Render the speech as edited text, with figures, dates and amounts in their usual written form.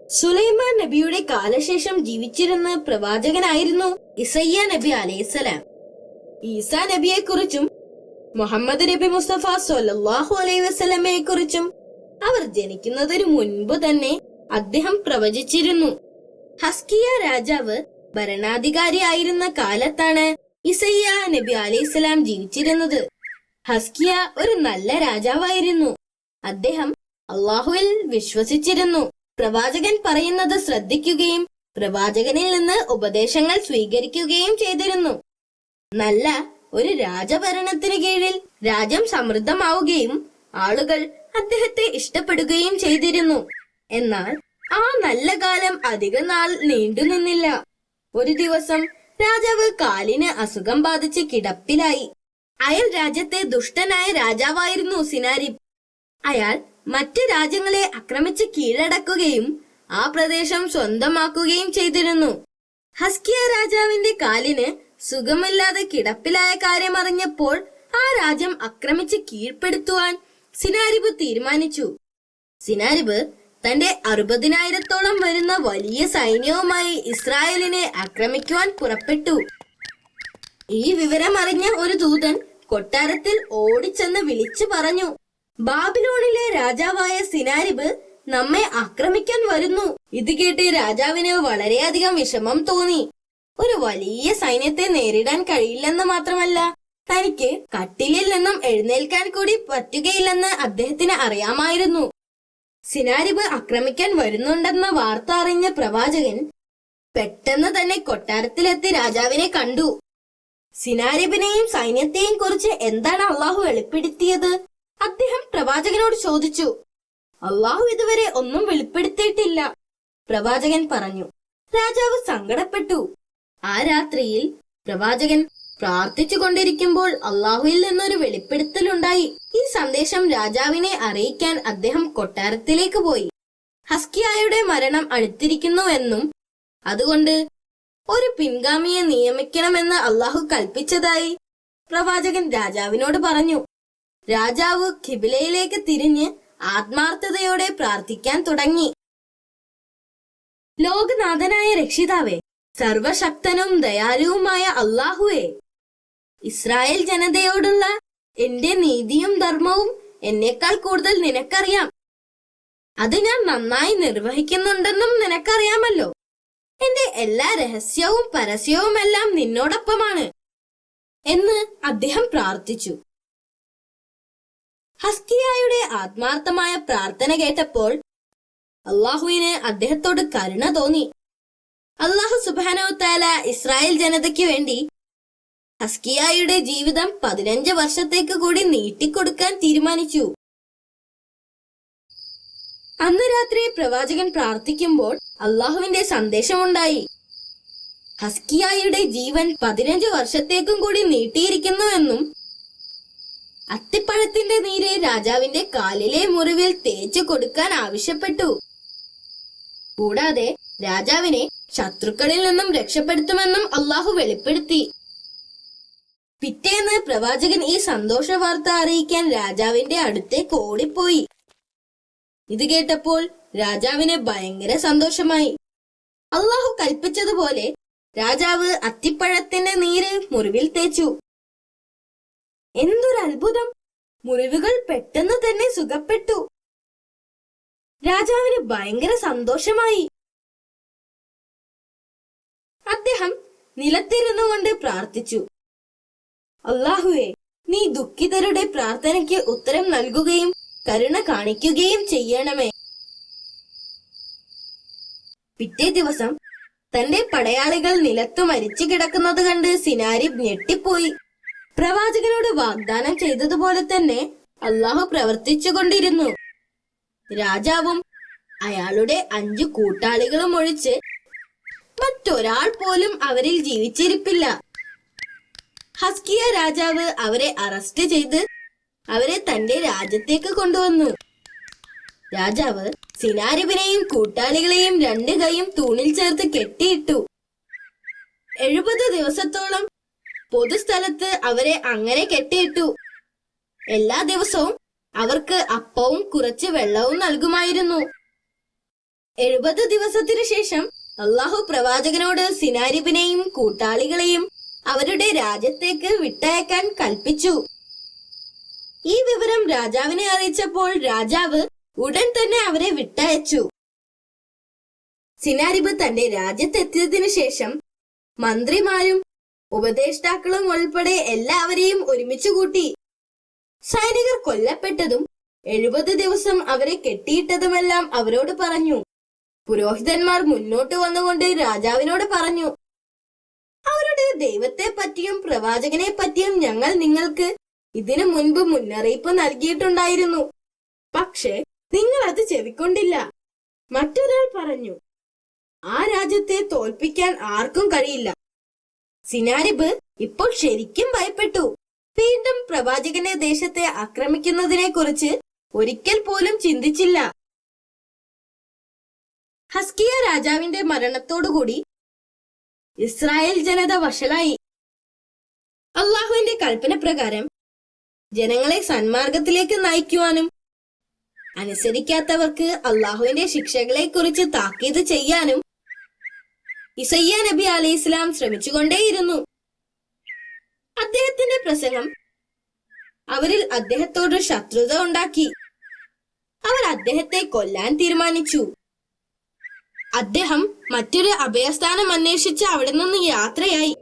സുലൈമാൻ നബിയുടെ കാലശേഷം ജീവിച്ചിരുന്ന പ്രവാചകനായിരുന്നു ഇസയ്യ നബി അലൈഹിസ്സലാം. ഈസാ നബിയെ കുറിച്ചും മുഹമ്മദ് നബി മുസ്തഫ സ്വല്ലല്ലാഹു അലൈഹി വസല്ലമയെ കുറിച്ചും അവർ ജനിക്കുന്നതിനു മുൻപ് തന്നെ അദ്ദേഹം പ്രവചിച്ചിരുന്നു. ഹസ്കിയ രാജാവ് ഭരണാധികാരിയായിരുന്ന കാലത്താണ് ഇസയ്യ നബി അലൈഹിസ്സലാം ജീവിച്ചിരുന്നത്. ഹസ്കിയ ഒരു നല്ല രാജാവായിരുന്നു. അദ്ദേഹം അള്ളാഹുവിൽ വിശ്വസിച്ചിരുന്നു. പ്രവാചകൻ പറയുന്നത് ശ്രദ്ധിക്കുകയും പ്രവാചകനിൽ നിന്ന് ഉപദേശങ്ങൾ സ്വീകരിക്കുകയും ചെയ്തിരുന്നു. നല്ല ഒരു രാജഭരണത്തിന് കീഴിൽ രാജ്യം സമൃദ്ധമാവുകയും ആളുകൾ അദ്ദേഹത്തെ ഇഷ്ടപ്പെടുകയും ചെയ്തിരുന്നു. എന്നാൽ ആ നല്ല കാലം അധിക നാൾ നീണ്ടുനിന്നില്ല. ഒരു ദിവസം രാജാവ് കാലിന് അസുഖം ബാധിച്ച് കിടപ്പിലായി. അയൽ രാജ്യത്തെ ദുഷ്ടനായ രാജാവായിരുന്നു സിനാരിബ്. അയാൾ മറ്റ് രാജ്യങ്ങളെ ആക്രമിച്ച് കീഴടക്കുകയും ആ പ്രദേശം സ്വന്തമാക്കുകയും ചെയ്തിരുന്നു. ഹസ്കിയ രാജാവിന്റെ കാലിന് സുഖമില്ലാതെ കിടപ്പിലായ കാര്യമറിഞ്ഞപ്പോൾ ആ രാജ്യം ആക്രമിച്ച് കീഴ്പ്പെടുത്തുവാൻ സിനാരിബ് തീരുമാനിച്ചു. സിനാരിബ് തന്റെ 60,000-ഓളം വരുന്ന വലിയ സൈന്യവുമായി ഇസ്രായേലിനെ ആക്രമിക്കുവാൻ പുറപ്പെട്ടു. ഈ വിവരമറിഞ്ഞ ഒരു ദൂതൻ കൊട്ടാരത്തിൽ ഓടിച്ചെന്ന് വിളിച്ചു പറഞ്ഞു, ബാബിലോണിലെ രാജാവായ സിനാരിബ് നമ്മെ ആക്രമിക്കാൻ വരുന്നു. ഇത് കേട്ട് രാജാവിന് വളരെയധികം വിഷമം തോന്നി. ഒരു വലിയ സൈന്യത്തെ നേരിടാൻ കഴിയില്ലെന്ന് മാത്രമല്ല, തനിക്ക് കട്ടിലിൽ നിന്നും എഴുന്നേൽക്കാൻ കൂടി പറ്റുകയില്ലെന്ന് അദ്ദേഹത്തിന് അറിയാമായിരുന്നു. സിനാരിബ് ആക്രമിക്കാൻ വരുന്നുണ്ടെന്ന വാർത്ത അറിഞ്ഞ പ്രവാചകൻ പെട്ടെന്ന് തന്നെ കൊട്ടാരത്തിലെത്തി രാജാവിനെ കണ്ടു. സിനാരിബിനെയും സൈന്യത്തെയും കുറിച്ച് എന്താണ് അള്ളാഹു വെളിപ്പെടുത്തിയത്? അദ്ദേഹം പ്രവാചകനോട് ചോദിച്ചു. അള്ളാഹു ഇതുവരെ ഒന്നും വെളിപ്പെടുത്തിയിട്ടില്ല, പ്രവാചകൻ പറഞ്ഞു. രാജാവ് സങ്കടപ്പെട്ടു. ആ രാത്രിയിൽ പ്രവാചകൻ പ്രാർത്ഥിച്ചു കൊണ്ടിരിക്കുമ്പോൾ അള്ളാഹുവിൽ നിന്നൊരു വെളിപ്പെടുത്തലുണ്ടായി. ഈ സന്ദേശം രാജാവിനെ അറിയിക്കാൻ അദ്ദേഹം കൊട്ടാരത്തിലേക്ക് പോയി. ഹസ്കിയായുടെ മരണം അടുത്തിരിക്കുന്നുവെന്നും അതുകൊണ്ട് ഒരു പിൻഗാമിയെ നിയമിക്കണമെന്ന് അള്ളാഹു കൽപ്പിച്ചതായി പ്രവാചകൻ രാജാവിനോട് പറഞ്ഞു. രാജാവ് ഖിബിലയിലേക്ക് തിരിഞ്ഞ് ആത്മാർത്ഥതയോടെ പ്രാർത്ഥിക്കാൻ തുടങ്ങി. ലോകനാഥനായ രക്ഷിതാവേ, സർവശക്തനും ദയാലുവുമായ അള്ളാഹുവേ, ഇസ്രായേൽ ജനതയോടുള്ള എന്റെ നീതിയും ധർമ്മവും എന്നേക്കാൾ കൂടുതൽ നിനക്കറിയാം. അത് ഞാൻ നന്നായി നിർവഹിക്കുന്നുണ്ടെന്നും നിനക്കറിയാമല്ലോ. എന്റെ എല്ലാ രഹസ്യവും പരസ്യവുമെല്ലാം നിന്നോടൊപ്പമാണ് എന്ന് അദ്ദേഹം പ്രാർത്ഥിച്ചു. ഹസ്കിയായുടെ ആത്മാർത്ഥമായ പ്രാർത്ഥന കേട്ടപ്പോൾ അള്ളാഹുവിന് അദ്ദേഹത്തോട് കരുണ തോന്നി. അള്ളാഹു സുബ്ഹാനഹു തആല ഇസ്രായേൽ ജനതയ്ക്ക് വേണ്ടി ഹസ്കിയായുടെ ജീവിതം 15 വർഷത്തേക്ക് കൂടി നീട്ടിക്കൊടുക്കാൻ തീരുമാനിച്ചു. അന്ന് രാത്രി പ്രവാചകൻ പ്രാർത്ഥിക്കുമ്പോൾ അള്ളാഹുവിന്റെ സന്ദേശമുണ്ടായി. ഹസ്കിയായുടെ ജീവൻ 15 വർഷത്തേക്കും കൂടി നീട്ടിയിരിക്കുന്നുവെന്നും അത്തിപ്പഴത്തിന്റെ നീര് രാജാവിന്റെ കാലിലെ മുറിവിൽ തേച്ചു കൊടുക്കാൻ ആവശ്യപ്പെട്ടു. കൂടാതെ രാജാവിനെ ശത്രുക്കളിൽ നിന്നും രക്ഷപ്പെടുത്തുമെന്നും അള്ളാഹു വെളിപ്പെടുത്തി. പിറ്റേന്ന് പ്രവാചകൻ ഈ സന്തോഷ വാർത്ത അറിയിക്കാൻ രാജാവിന്റെ അടുത്തേക്ക് ഓടിപ്പോയി. ഇത് കേട്ടപ്പോൾ രാജാവിന് ഭയങ്കര സന്തോഷമായി. അള്ളാഹു കൽപ്പിച്ചതുപോലെ രാജാവ് അത്തിപ്പഴത്തിന്റെ നീര് മുറിവിൽ തേച്ചു. എന്തൊരു അത്ഭുതം! മുറിവുകൾ പെട്ടെന്ന് തന്നെ സുഖപ്പെട്ടു. രാജാവിന് ഭയങ്കര സന്തോഷമായി. അദ്ദേഹം നിലത്തിരുന്നുകൊണ്ട് പ്രാർത്ഥിച്ചു, അല്ലാഹുവേ, നീ ദുഃഖിതരുടെ പ്രാർത്ഥനയ്ക്ക് ഉത്തരം നൽകുകയും കരുണ കാണിക്കുകയും ചെയ്യണമേ. പിറ്റേ ദിവസം തന്റെ പടയാളികൾ നിലത്തു മരിച്ചു കിടക്കുന്നത് കണ്ട് സിനാരിബ് ഞെട്ടിപ്പോയി. പ്രവാചകനോട് വാഗ്ദാനം ചെയ്തതുപോലെ തന്നെ അള്ളാഹു പ്രവർത്തിച്ചുകൊണ്ടിരുന്നു. രാജാവും അയാളുടെ 5 കൂട്ടാളികളും ഒഴിച്ച് മറ്റൊരാൾ പോലും അവരിൽ ജീവിച്ചിരിപ്പില്ല. ഹസ്കിയ രാജാവ് അവരെ അറസ്റ്റ് ചെയ്ത് അവരെ തന്റെ രാജ്യത്തേക്ക് കൊണ്ടുവന്നു. രാജാവ് സിനാരിബിനെയും കൂട്ടാളികളെയും 2 കൈയും തൂണിൽ ചേർത്ത് കെട്ടിയിട്ടു. 70 ദിവസത്തോളം പൊതുസ്ഥലത്ത് അവരെ അങ്ങനെ കെട്ടിയിട്ടു. എല്ലാ ദിവസവും അവർക്ക് അപ്പവും കുറച്ച് വെള്ളവും നൽകുമായിരുന്നു. 70 ദിവസത്തിനു ശേഷം അള്ളാഹു പ്രവാചകനോട് സിനാരിബിനെയും കൂട്ടാളികളെയും അവരുടെ രാജ്യത്തേക്ക് വിട്ടയക്കാൻ കൽപ്പിച്ചു. ഈ വിവരം രാജാവിനെ അറിയിച്ചപ്പോൾ രാജാവ് ഉടൻ തന്നെ അവരെ വിട്ടയച്ചു. സിനാരിബ് തന്റെ രാജ്യത്തെത്തിയതിനു ശേഷം മന്ത്രിമാരും ഉപദേഷ്ടാക്കളും ഉൾപ്പെടെ എല്ലാവരെയും ഒരുമിച്ചു കൂട്ടി. സൈനികർ കൊല്ലപ്പെട്ടതും 70 ദിവസം അവരെ കെട്ടിയിട്ടതുമെല്ലാം അവരോട് പറഞ്ഞു. പുരോഹിതന്മാർ മുന്നോട്ട് വന്നുകൊണ്ട് രാജാവിനോട് പറഞ്ഞു, അവരുടെ ദൈവത്തെ പറ്റിയും പ്രവാചകനെ പറ്റിയും ഞങ്ങൾ നിങ്ങൾക്ക് ഇതിനു മുൻപ് മുന്നറിയിപ്പ് നൽകിയിട്ടുണ്ടായിരുന്നു. പക്ഷേ നിങ്ങൾ അത് ചെവിക്കൊണ്ടില്ല. മറ്റൊരാൾ പറഞ്ഞു, ആ രാജ്യത്തെ തോൽപ്പിക്കാൻ ആർക്കും കഴിയില്ല. സിനാരിബ് ഇപ്പോൾ ശരിക്കും ഭയപ്പെട്ടു. വീണ്ടും പ്രവാചകന്റെ ദേശത്തെ ആക്രമിക്കുന്നതിനെ കുറിച്ച് ഒരിക്കൽ പോലും ചിന്തിച്ചില്ല. ഹസ്കിയ രാജാവിന്റെ മരണത്തോടുകൂടി ഇസ്രായേൽ ജനത വഷളായി. അള്ളാഹുവിന്റെ കൽപ്പന പ്രകാരം ജനങ്ങളെ സന്മാർഗത്തിലേക്ക് നയിക്കുവാനും അനുസരിക്കാത്തവർക്ക് അള്ളാഹുവിന്റെ ശിക്ഷകളെ കുറിച്ച് താക്കീത് ചെയ്യാനും ഇസയ്യ നബി അലൈഹിസ്സലാം ശ്രമിച്ചുകൊണ്ടേയിരുന്നു. അദ്ദേഹത്തിന്റെ പ്രസംഗം അവരിൽ അദ്ദേഹത്തോട് ശത്രുത ഉണ്ടാക്കി. അവർ അദ്ദേഹത്തെ കൊല്ലാൻ തീരുമാനിച്ചു. അദ്ദേഹം മറ്റൊരു അഭയസ്ഥാനം അന്വേഷിച്ച് അവിടെ നിന്ന് യാത്രയായി.